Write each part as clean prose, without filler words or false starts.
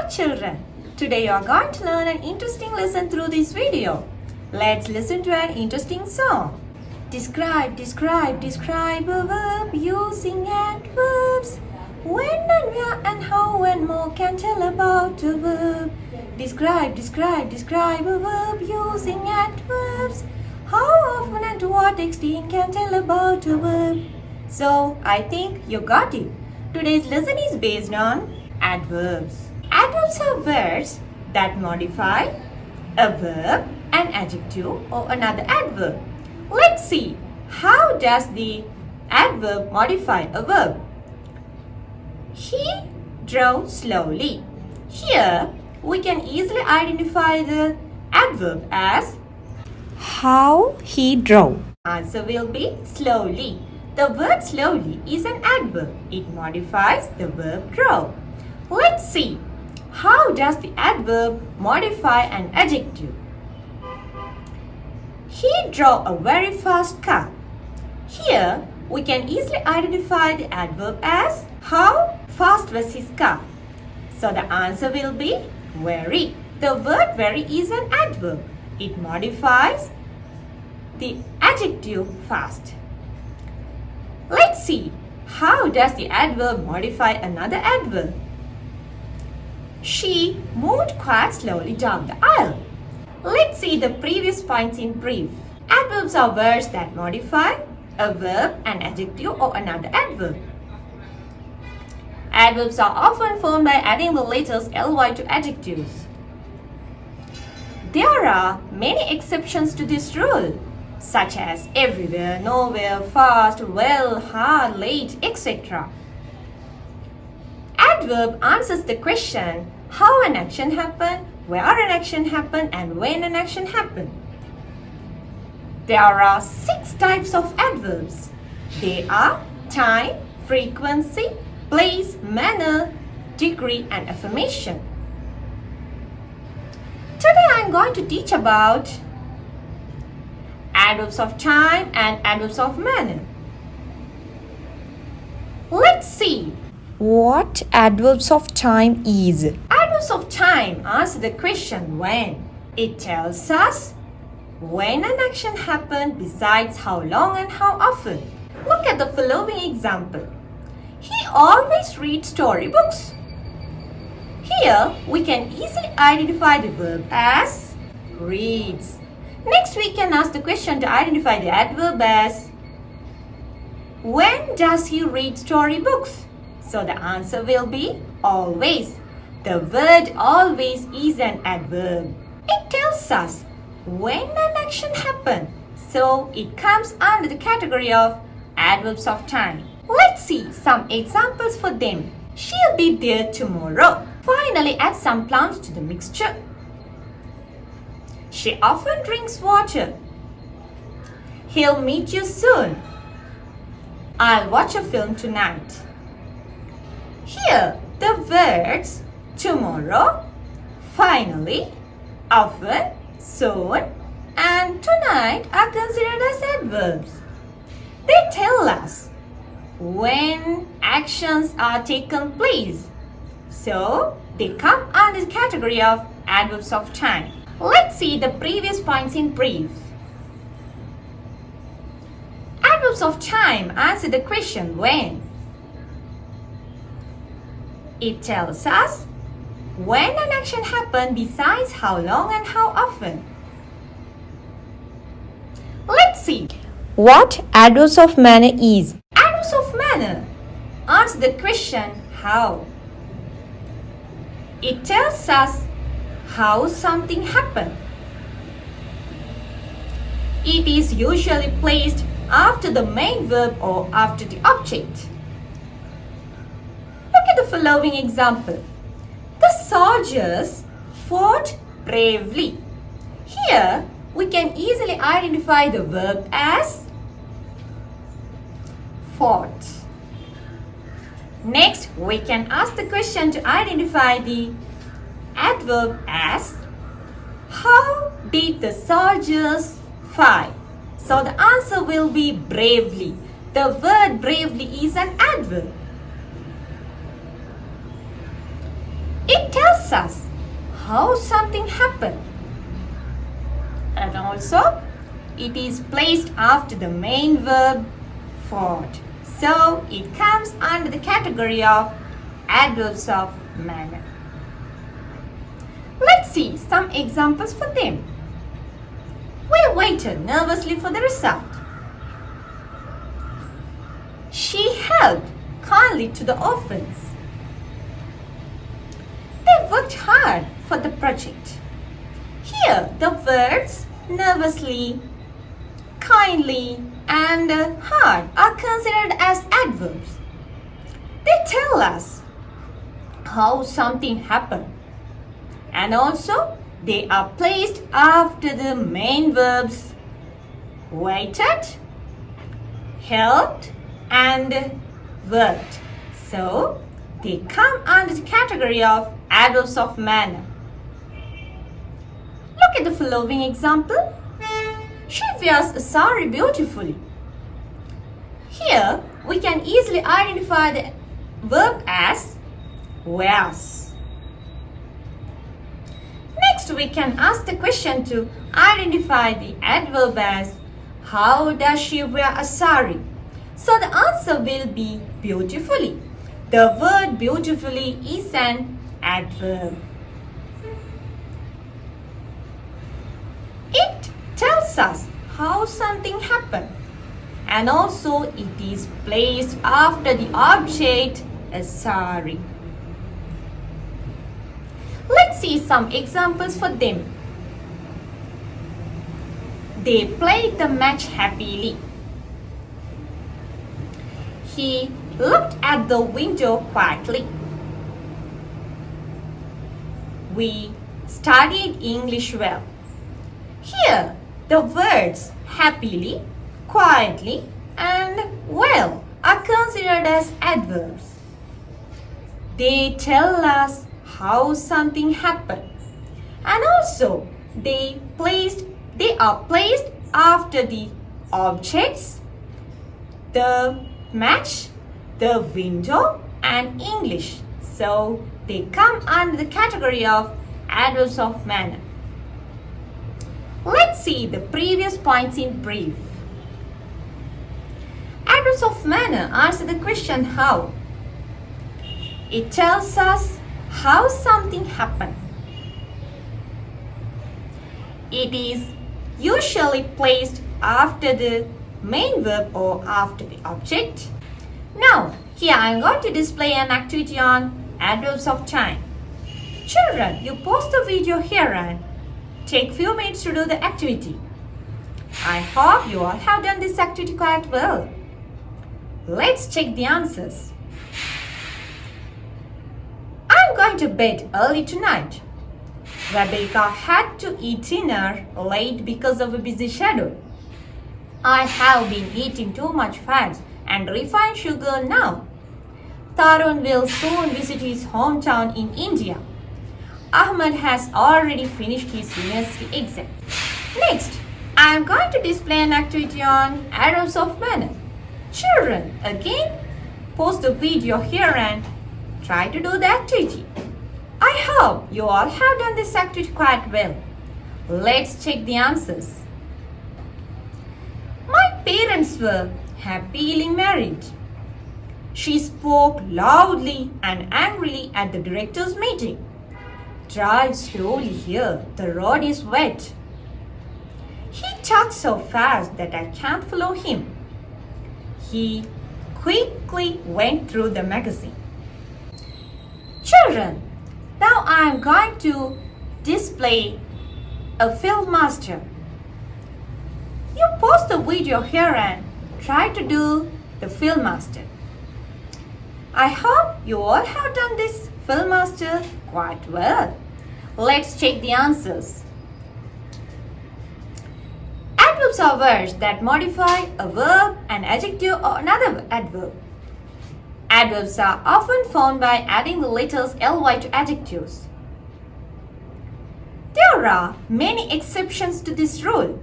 children, today you are going to learn an interesting lesson through this video. Let's listen to an interesting song. Describe, describe, describe a verb using adverbs. When and where and how and more can tell about a verb. Describe, describe, describe a verb using adverbs. How often and to what extent can tell about a verb. So, I think you got it. Today's lesson is based on adverbs. Adverbs are words that modify a verb, an adjective or another adverb. Let's see, how does the adverb modify a verb? He drove slowly. Here, we can easily identify the adverb as how he drove. Answer will be slowly. The word slowly is an adverb. It modifies the verb drove. Let's see, how does the adverb modify an adjective? He drove a very fast car. Here, we can easily identify the adverb as how fast was his car. So the answer will be very. The word very is an adverb. It modifies the adjective fast. Let's see, how does the adverb modify another adverb? She moved quite slowly down the aisle. Let's see the previous points in brief. Adverbs are words that modify a verb, an adjective or another adverb. Adverbs are often formed by adding the letters ly to adjectives. There are many exceptions to this rule, such as everywhere, nowhere, fast, well, hard, late, etc. Adverb answers the question how an action happened, where an action happened, and when an action happened. There are 6 types of adverbs. They are time, frequency, place, manner, degree, and affirmation. Today I am going to teach about adverbs of time and adverbs of manner. Let's see what adverbs of time is. Adverbs of time answer the question when. It tells us when an action happened besides how long and how often. Look at the following example. He always reads storybooks. Here we can easily identify the verb as reads. Next we can ask the question to identify the adverb as when does he read storybooks? So the answer will be always. The word always is an adverb. It tells us when an action happened. So it comes under the category of adverbs of time. Let's see some examples for them. She'll be there tomorrow. Finally, add some plants to the mixture. She often drinks water. He'll meet you soon. I'll watch a film tonight. Here, the words tomorrow, finally, often, soon, and tonight are considered as adverbs. They tell us when actions are taken place. So, they come under the category of adverbs of time. Let's see the previous points in brief. Adverbs of time answer the question when. It tells us when an action happened besides how long and how often. Let's see what adverbs of manner is. Adverbs of manner answer the question how. It tells us how something happened. It is usually placed after the main verb or after the object. Look at the following example. The soldiers fought bravely. Here, we can easily identify the verb as fought. Next, we can ask the question to identify the adverb as how did the soldiers fight? So the answer will be bravely. The word bravely is an adverb. It tells tells us how something happened. And also, it is placed after the main verb fought. So, it comes under the category of adverbs of manner. Let's see some examples for them. We waited nervously for the result. She helped kindly to the orphans. They worked hard for the project. Here, the words nervously, kindly, and hard are considered as adverbs. They tell us how something happened. And also, they are placed after the main verbs waited, helped, and worked. So, they come under the category of adverbs of manner. Look at the following example. She wears a sari beautifully. Here, we can easily identify the verb as wears. Next, we can ask the question to identify the adverb as how does she wear a sari? So the answer will be beautifully. The word beautifully is an adverb. It tells us how something happened, and also it is placed after the object a sari. Let's see some examples for them. They played the match happily. He looked at the window quietly. We studied English well. Here, the words happily, quietly, and well are considered as adverbs. They tell us how something happened, and also they are placed after the objects, the match, the window, and English. So they come under the category of adverbs of manner. Let's see the previous points in brief. Adverbs of manner answer the question how. It tells us how something happened. It is usually placed after the main verb or after the object. Now, here I am going to display an activity on adverbs of time. Children, you pause the video here and take few minutes to do the activity. I hope you all have done this activity quite well. Let's check the answers. I'm going to bed early tonight. Rebecca had to eat dinner late because of a busy schedule. I have been eating too much fats and refined sugar now. Tarun will soon visit his hometown in India. Ahmed has already finished his university exam. Next, I am going to display an activity on adverbs of manner. Children, again, pause the video here and try to do the activity. I hope you all have done this activity quite well. Let's check the answers. My parents were happily married. She spoke loudly and angrily at the director's meeting. Drive slowly here, the road is wet. He talked so fast that I can't follow him. He quickly went through the magazine. Children, now I am going to display a film master. You pause the video here and try to do the film master. I hope you all have done this film master quite well. Let's check the answers. Adverbs are words that modify a verb, an adjective, or another adverb. Adverbs are often found by adding the letters ly to adjectives. There are many exceptions to this rule,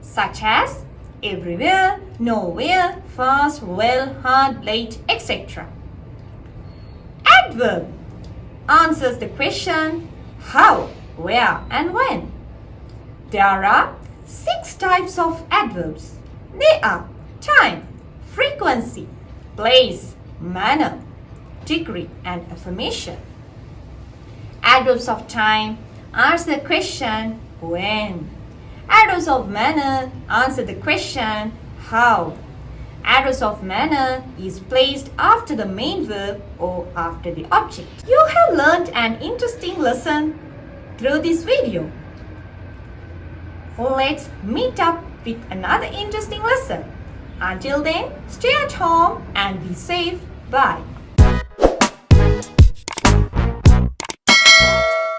such as everywhere, nowhere, fast, well, hard, late, etc. Adverb answers the question how, where, and when. There are 6 types of adverbs. They are time, frequency, place, manner, degree, and affirmation. Adverbs of time answer the question when. Adverbs of manner answer the question how. Adverbs of manner is placed after the main verb or after the object. You have learned an interesting lesson through this video. Let's meet up with another interesting lesson. Until then, stay at home and be safe. Bye.